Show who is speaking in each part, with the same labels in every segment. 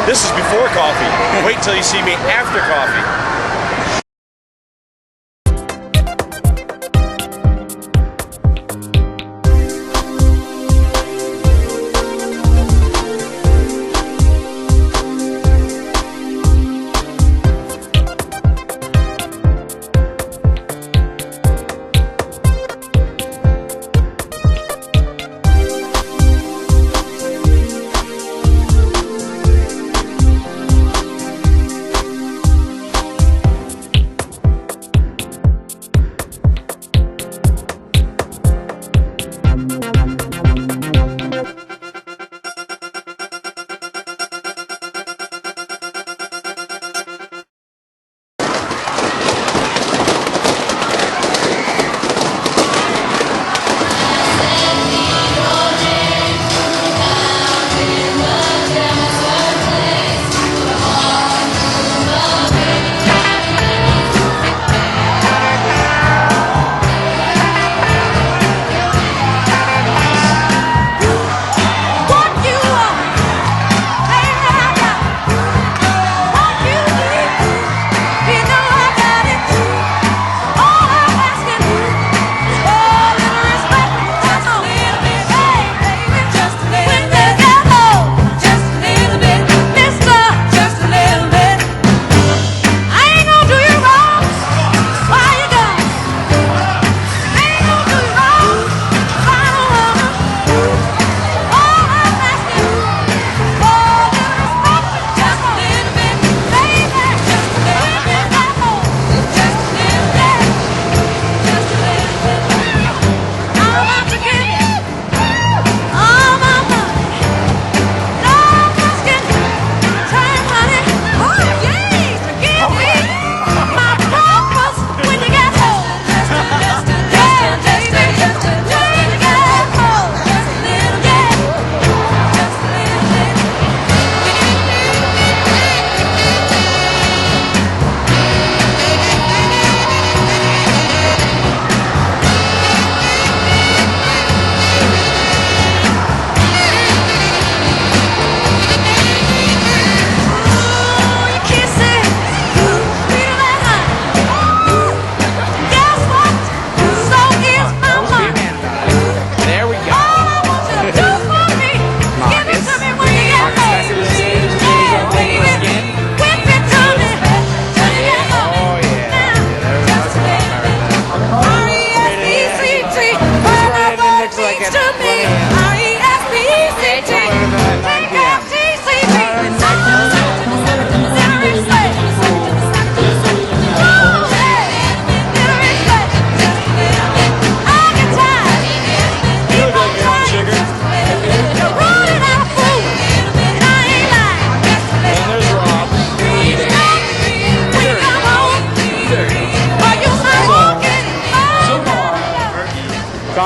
Speaker 1: This is before coffee. Wait till you see me after coffee.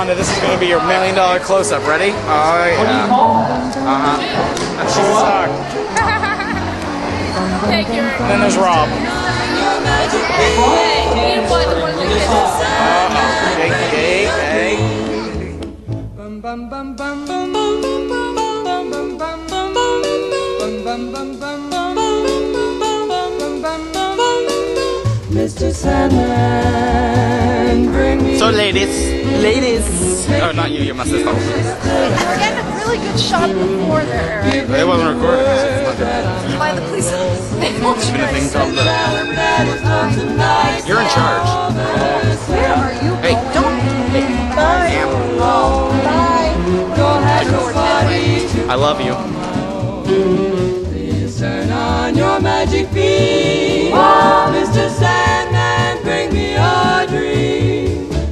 Speaker 2: Shonda, this is going to be your $1 million close-up. Ready? Oh, yeah. She's a star. Then there's Rob. Hey.
Speaker 3: Mr. Sandman, bring me...
Speaker 2: So ladies. Oh, not you, you're my sister.
Speaker 4: I was getting a really good shot before there.
Speaker 2: It wasn't recorded.
Speaker 4: By the police.
Speaker 2: You're in charge.
Speaker 4: Where are you?
Speaker 2: Hey, don't. Hey.
Speaker 4: Bye. Bye.
Speaker 2: I love you.